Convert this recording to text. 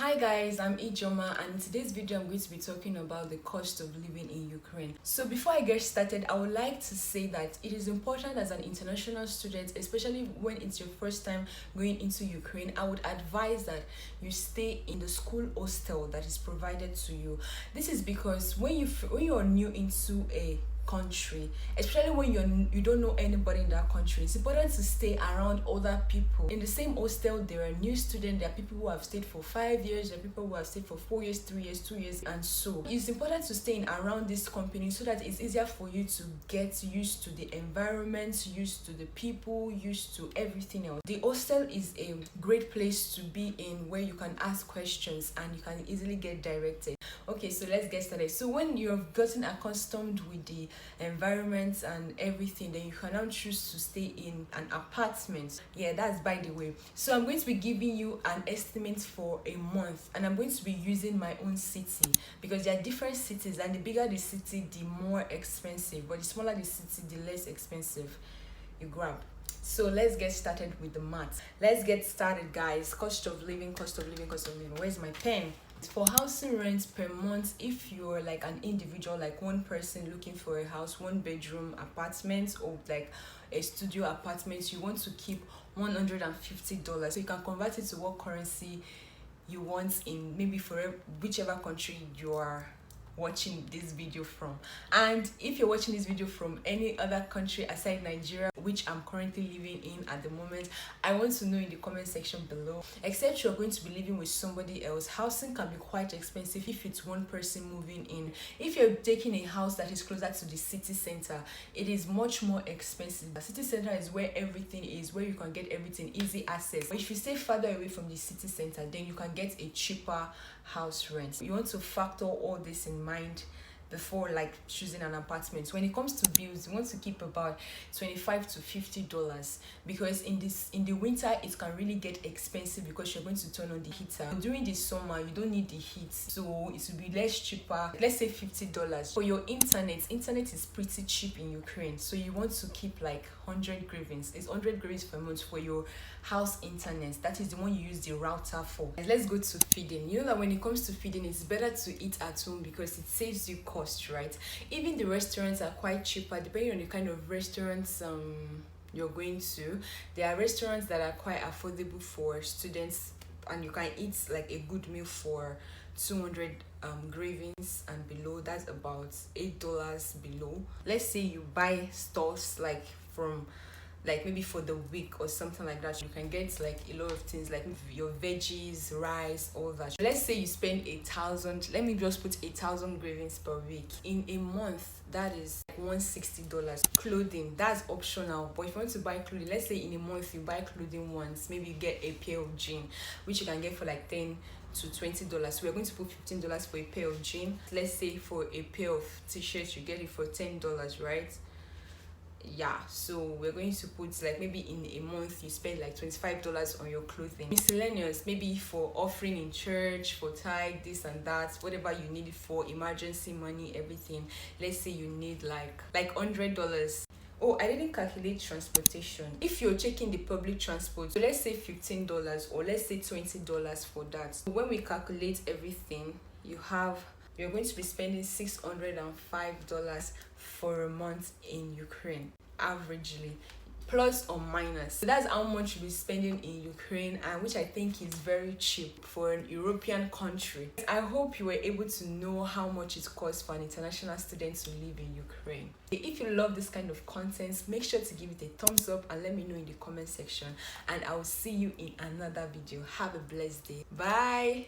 Hi guys, I'm Ejeomah, and in today's video I'm going to be talking about the cost of living in Ukraine. So before I get started, I would like to say that it is important as an international student, especially when it's your first time going into Ukraine. I would advise that you stay in the school hostel that is provided to you. This is because when you're new into a country, especially when you don't know anybody in that country, it's important to stay around other people. In the same hostel, there are new students, there are people who have stayed for 5 years, there are people who have stayed for 4 years, 3 years, 2 years, and so it's important to stay in around this company so that it's easier for you to get used to the environment, used to the people, used to everything else. The hostel is a great place to be in where you can ask questions and you can easily get directed. Okay, so let's get started. So when you've gotten accustomed with the environment and everything, then you can now choose to stay in an apartment. Yeah, that's by the way. So I'm going to be giving you an estimate for a month, and I'm going to be using my own city because there are different cities, and the bigger the city, the more expensive, but the smaller the city, the less expensive you grab. So let's get started with the math. Let's get started, guys. Cost of living. Where's my pen? For housing rent per month, if you're like an individual, like one person looking for a house, 1 bedroom apartment or like a studio apartment, you want to keep $150. So you can convert it to what currency you want in maybe for whichever country you are watching this video from. And if you're watching this video from any other country aside Nigeria, which I'm currently living in at the moment, I want to know in the comment section below. Except you're going to be living with somebody else, housing can be quite expensive if it's one person moving in. If you're taking a house that is closer to the city center, it is much more expensive. The city center is where everything is, where you can get everything, easy access. But if you stay further away from the city center, then you can get a cheaper house rent. You want to factor all this in mind before like choosing an apartment. When it comes to bills, you want to keep about $25 to $50 because in the winter it can really get expensive because you're going to turn on the heater. During the summer you don't need the heat, so it will be less cheaper. Let's say $50 for your internet. Internet is pretty cheap in Ukraine, so you want to keep like 100 hryvnias. It's 100 hryvnias per month for your house internet. That is the one you use the router for. And let's go to feeding. You know that when it comes to feeding, it's better to eat at home because it saves you cost, right? Even the restaurants are quite cheaper depending on the kind of restaurants you're going to. There are restaurants that are quite affordable for students, and you can eat like a good meal for 200 hryvnias and below. That's about $8 below. Let's say you buy stuffs like from like maybe for the week or something like that, you can get like a lot of things like your veggies, rice, all that. Let's say you spend 1,000, let me just put 1,000 hryvnias per week. In a month, that is like $160. Clothing, that's optional, but if you want to buy clothing, let's say in a month you buy clothing once, maybe you get a pair of jeans which you can get for like $10 to $20. So we're going to put $15 for a pair of jeans. Let's say for a pair of t-shirts you get it for $10, right? Yeah, so we're going to put like maybe in a month you spend like $25 on your clothing. Miscellaneous, maybe for offering in church, for tithe, this and that, whatever you need it for, emergency money, everything. Let's say you need like $100. Oh, I didn't calculate transportation. If you're checking the public transport, so let's say $15 or let's say $20 for that. So when we calculate everything, you're going to be spending $605 for a month in Ukraine, averagely, plus or minus. So that's how much you'll be spending in Ukraine, and which I think is very cheap for an European country. I hope you were able to know how much it costs for an international student to live in Ukraine. If you love this kind of content, make sure to give it a thumbs up and let me know in the comment section, and I will see you in another video. Have a blessed day. Bye.